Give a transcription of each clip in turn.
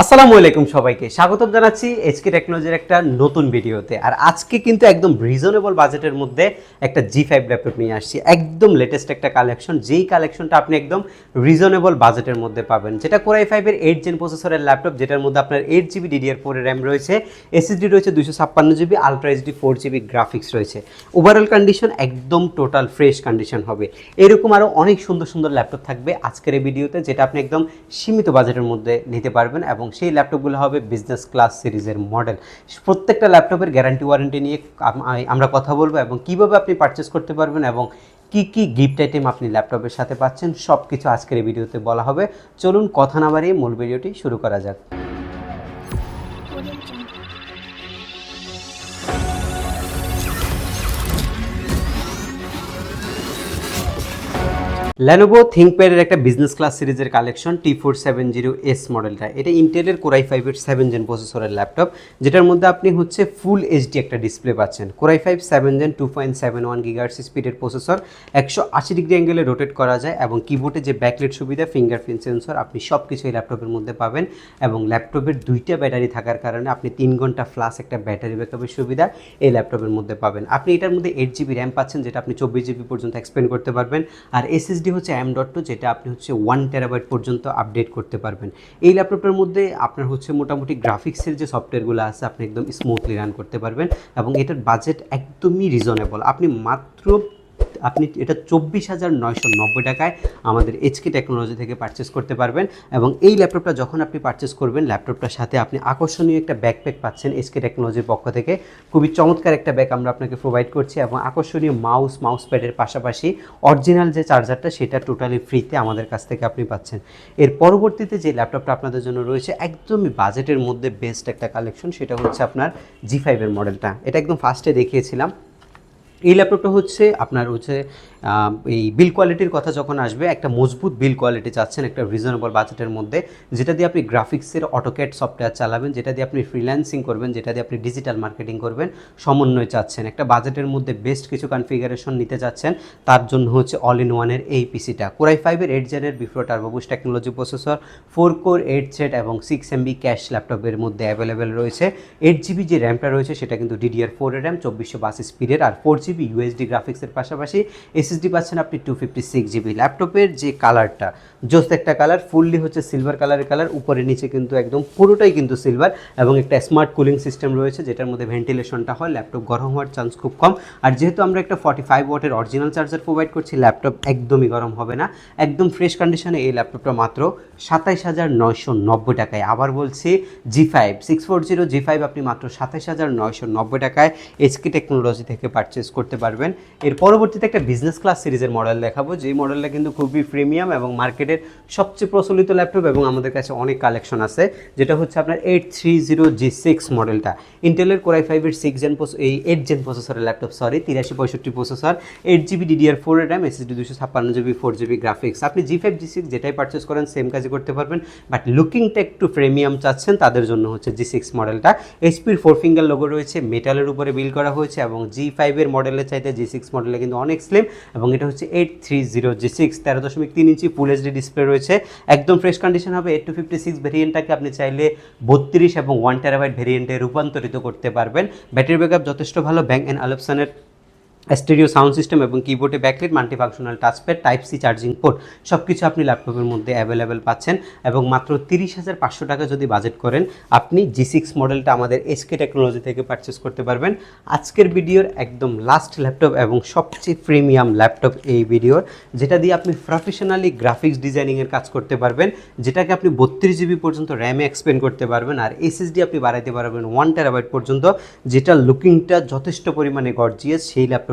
আসসালামু আলাইকুম সবাইকে স্বাগতম জানাচ্ছি এইচকে টেকনোলজির একটা নতুন ভিডিওতে। আর আজকে কিন্তু একদম রিজনেবল বাজেটের মধ্যে একটা G5 ল্যাপটপ নিয়ে আসছি, একদম লেটেস্ট একটা কালেকশন, যেই কালেকশনটা আপনি একদম রিজনেবল বাজেটের মধ্যে পাবেন, যেটা Core i5 এর 8 জেন প্রসেসরের ল্যাপটপ, যেটার মধ্যে আপনার 8GB DDR4 এর র্যাম রয়েছে, SSD রয়েছে 256GB, ultra HD 4GB graphics রয়েছে। ওভারঅল কন্ডিশন একদম টোটাল ফ্রেশ কন্ডিশন হবে। এরকম আরও অনেক সুন্দর সুন্দর ল্যাপটপ থাকবে আজকের এই ভিডিওতে, যেটা আপনি একদম সীমিত বাজেটের মধ্যে নিতে পারবেন, এবং সেই ল্যাপটপগুলো হবে বিজনেস ক্লাস সিরিজের মডেল। প্রত্যেকটা ল্যাপটপের গ্যারান্টি ওয়ারেন্টি নিয়ে আমরা কথা বলবো, এবং কিভাবে আপনি পারচেস করতে পারবেন এবং কি কি গিফট আইটেম আপনি ল্যাপটপের সাথে পাচ্ছেন সব কিছু আজকের এই ভিডিওতে বলা হবে। চলুন কথা না বাড়িয়ে মূল ভিডিওটি শুরু করা যাক। Lenovo ThinkPad এর একটা বিজনেস ক্লাস সিরিজের কালেকশন T470S মডেলটা। এটা ইন্টেলের Core i5 এর 7 জেন প্রসেসরের ল্যাপটপ, যেটার মধ্যে আপনি ফুল এইচডি একটা ডিসপ্লে পাচ্ছেন। Core i5 7 জেন 2.71 GHz স্পিডের প্রসেসর, 180 ডিগ্রি অ্যাঙ্গেলে রোটেট করা যায়, এবং কিবোর্ডে যে ব্যাকলাইট সুবিধা, ফিঙ্গারপ্রিন্ট সেন্সর, আপনি সব কিছু এই ল্যাপটপের মধ্যে পাবেন। এবং ল্যাপটপের 2টা ব্যাটারি থাকার কারণে আপনি 3 ঘন্টা প্লাস একটা ব্যাটারি ব্যাকআপের সুবিধা এই ল্যাপটপের মধ্যে পাবেন। আপনি এটার মধ্যে 8GB র্যাম পাচ্ছেন, যেটা আপনি 24GB পর্যন্ত এক্সপেন্ড করতে পারবেন। আর SSD হচ্ছে M.2, যেটা আপনি 1 টেরাবাইট পর্যন্ত আপডেট করতে পারবেন। এই ল্যাপটপের মধ্যে আপনার মোটামুটি গ্রাফিক্সের যে সফটওয়্যারগুলো আছে আপনি একদম স্মুথলি রান করতে পারবেন, এবং এটার বাজেট একদমই রিজনেবল। আপনি এটা 24,990 টাকায় আমাদের এইচকে টেকনোলজি থেকে পারচেস করতে পারবেন। এবং এই ল্যাপটপটা যখন আপনি পারচেস করবেন, ল্যাপটপটার সাথে আপনি আকর্ষণীয় একটা ব্যাকপ্যাক পাচ্ছেন এইচকে টেকনোলজির পক্ষ থেকে। খুবই চমৎকার একটা ব্যাগ আমরা আপনাকে প্রোভাইড করছি, এবং আকর্ষণীয় মাউস প্যাডের পাশাপাশি অরিজিনাল যে চার্জারটা সেটা টোটালি ফ্রিতে আমাদের কাছ থেকে আপনি পাচ্ছেন। এর পরবর্তীতে যে ল্যাপটপটা আপনাদের জন্য রয়েছে একদমই বাজেটের মধ্যে বেস্ট একটা কালেকশন, সেটা হচ্ছে আপনার G5 এর মডেলটা। এটা একদম ফার্স্টে দেখিয়েছিলাম। এই ল্যাপটপটা আপনার এই বিল কোয়ালিটির কথা যখন আসবে, একটা মজবুত বিল কোয়ালিটি চাচ্ছেন একটা রিজনেবল বাজেটের মধ্যে, যেটা দিয়ে আপনি গ্রাফিক্সের অটোক্যাড সফটওয়্যার চালাবেন, যেটা দিয়ে আপনি ফ্রিল্যান্সিং করবেন, যেটা দিয়ে আপনি ডিজিটাল মার্কেটিং করবেন, সমন্বয় চাচ্ছেন, একটা বাজেটের মধ্যে বেস্ট কিছু কনফিগারেশন নিতে চাচ্ছেন, তার জন্য অল ইন ওয়ানের এই পিসিটা। Core i5 এর 8 জেনের before turbo boost technology processor, 4 core 8 thread এবং 6MB ক্যাশ ল্যাপটপের মধ্যে অ্যাভেলেবেল রয়েছে। 8GB যে র্যামটা রয়েছে সেটা কিন্তু DDR4 এর র্যাম, 2482 স্পিডের, আর 4GB USD গ্রাফিক্সের পাশাপাশি SSD পাচ্ছেন আপনি 256GB। ল্যাপটপের যে কালারটা জোস একটা কালার, ফুললি সিলভার কালারের কালার, উপরে নিচে কিন্তু একদম পুরোটাই কিন্তু সিলভার, এবং একটা স্মার্ট কুলিং সিস্টেম রয়েছে, যেটার মধ্যে ভেন্টিলেশনটা হয়, ল্যাপটপ গরম হওয়ার চান্স খুব কম। আর যেহেতু আমরা একটা 45 ওয়াটের অরিজিনাল চার্জার প্রোভাইড করছি, ল্যাপটপ একদমই গরম হবে না। একদম ফ্রেশ কন্ডিশনে এই ল্যাপটপটা মাত্র 27,990 টাকায়। আবার বলছি, G5 640 G5 আপনি মাত্র 27,990 টাকায় এইচকে টেকনোলজি থেকে পারচেস করতে পারবেন। এর পরবর্তীতে একটা বিজনেস ক্লাস সিরিজের মডেল দেখাবো, যেই মডেলটা কিন্তু খুবই প্রিমিয়াম এবং মার্কেটের সবচেয়ে প্রচলিত ল্যাপটপ, এবং আমাদের কাছে অনেক কালেকশন আছে, যেটা আপনার 830G6 মডেলটা। ইন্টেলের Core i5 এর 8 জেন প্রসেসরের ল্যাপটপ, 8365 প্রসেসর, 8GB DDR4 এর RAM, SSD 256GB, 4GB graphics. আপনি G5 G6 যেটাই পারচেস করেন সেম কাজই করতে পারবেন, বাট লুকিংটা একটু প্রিমিয়াম চাচ্ছেন তাদের জন্য G6 মডেলটা। HPর 4 ফিঙ্গার লোগো রয়েছে, মেটালের উপরে বিল্ড করা হয়েছে, এবং G5 এর মডেলের চাইতে G6 মডেলে কিন্তু অনেক স্লিম, এবং এটা 830G6, 13.3 ইঞ্চি ফুল এইচডি ডিসপ্লে রয়েছে, একদম ফ্রেশ কন্ডিশন হবে। 856 ভেরিয়েন্টটাকে আপনি চাইলে 32 এবং 1 টেরাবাইট ভেরিয়েন্টে রূপান্তরিত করতে পারবেন। ব্যাটারি ব্যাকআপ যথেষ্ট ভালো, ব্যাং অ্যান্ড অলপসনের স্টেরিও সাউন্ড সিস্টেম, এবং কিবোর্ডে backlight, multifunctional touchpad, type C charging port, সব কিছু আপনি ল্যাপটপের মধ্যে অ্যাভেলেবেল পাচ্ছেন। এবং মাত্র 30,500 টাকা যদি বাজেট করেন, আপনি G6 মডেলটা আমাদের এইচকে টেকনোলজি থেকে পারচেস করতে পারবেন। আজকের ভিডিওর একদম লাস্ট ল্যাপটপ এবং সবচেয়ে প্রিমিয়াম ল্যাপটপ এই ভিডিওর, যেটা দিয়ে আপনি প্রফেশনালি গ্রাফিক্স ডিজাইনিংয়ের কাজ করতে পারবেন, যেটাকে আপনি 32GB পর্যন্ত র্যামে এক্সপেন্ড করতে পারবেন, আর SSD আপনি বাড়াইতে পারবেন 1 টেরাবাইট পর্যন্ত, যেটা লুকিংটা যথেষ্ট পরিমাণে গর্জিয়াস। সেই ল্যাপটপটা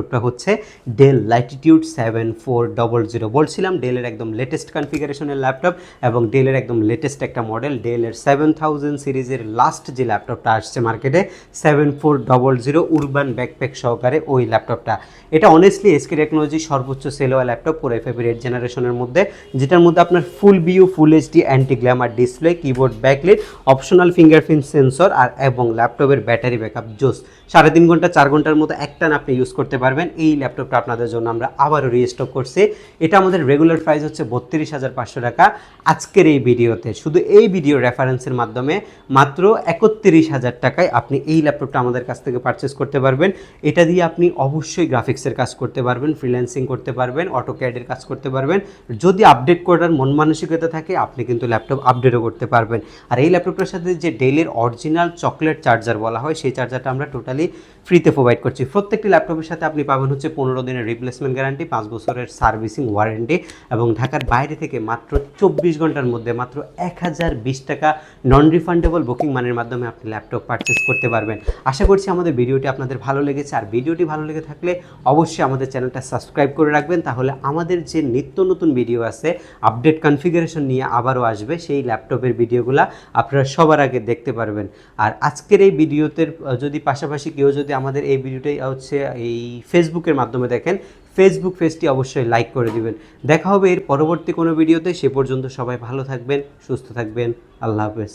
ডেল ল্যাটিটিউড 7400। বলছিলাম ডেলের একদম লেটেস্ট কনফিগারেশনের ল্যাপটপ, এবং ডেলের একদম লেটেস্ট একটা মডেল, ডেলের 7000 সিরিজের লাস্ট যে ল্যাপটপটা আসছে মার্কেটে 7400 উরবান ব্যাকপ্যাক সহকারে ওই ল্যাপটপটা। এটা অনেস্টলি এইচকে টেকনোলজি সর্বোচ্চ সেল হওয়া ল্যাপটপ Core i5 এর 8 জেনারেশনের মধ্যে, যেটার মধ্যে আপনার full view, full HD, anti glamour display, keyboard backlight, optional fingerprint sensor, আর এবং ল্যাপটপের ব্যাটারি ব্যাকআপ জোস। 3.5 ঘন্টা 4 ঘন্টার মতো একটানা আপনি ইউজ করতে পারবেন। পারবেন। এই ল্যাপটপটা আপনাদের জন্য আমরা আবারও রিস্টক করছি। এটা আমাদের রেগুলার প্রাইস হচ্ছে 32,500 টাকা। আজকের এই ভিডিওতে শুধু এই ভিডিও রেফারেন্সের মাধ্যমে মাত্র 31,000 টাকায় আপনি এই ল্যাপটপটা আমাদের কাছ থেকে পারচেস করতে পারবেন। এটা দিয়ে আপনি অবশ্যই গ্রাফিক্সের কাজ করতে পারবেন, ফ্রিল্যান্সিং করতে পারবেন, অটোক্যাডের কাজ করতে পারবেন। যদি আপডেট করার মন মানসিকতা থাকে আপনি কিন্তু ল্যাপটপ আপডেটও করতে পারবেন। আর এই ল্যাপটপটার সাথে যে ডেলের অরিজিনাল চকলেট চার্জার বলা হয় সেই চার্জারটা আমরা টোটালি ফ্রিতে প্রোভাইড করছি। প্রত্যেকটি ল্যাপটপের সাথে আপনি পাবেন হচ্ছে 15 দিনের রিপ্লেসমেন্ট গ্যারান্টি, 5 বছরের সার্ভিসিং ওয়ারেন্টি এবং ঢাকার বাইরে থেকে মাত্র 24 ঘন্টার মধ্যে মাত্র 1020 টাকা নন রিফান্ডেবল বুকিং মানের মাধ্যমে আপনি ল্যাপটপ পারচেস করতে পারবেন। আশা করছি আমাদের ভিডিওটি আপনাদের ভালো লেগেছে। আর ভিডিওটি ভালো লেগে থাকলে অবশ্যই আমাদের চ্যানেলটা সাবস্ক্রাইব করে রাখবেন, তাহলে আমাদের যে নিত্য নতুন ভিডিও আছে আপডেট কনফিগারেশন নিয়ে আবারও আসবে, সেই ল্যাপটপের ভিডিওগুলো আপনারা সবার আগে দেখতে পারবেন। আর আজকের এই ভিডিওতে যদি পাশাপাশি কেউ যদি আমাদের এই ভিডিওটাই হচ্ছে এই ফেসবুকের মাধ্যমে দেখেন, ফেসবুক পেজটি অবশ্যই লাইক করে দিবেন। দেখা হবে এর পরবর্তী কোনো ভিডিওতে। সে পর্যন্ত সবাই ভালো থাকবেন, সুস্থ থাকবেন। আল্লাহ হাফেজ।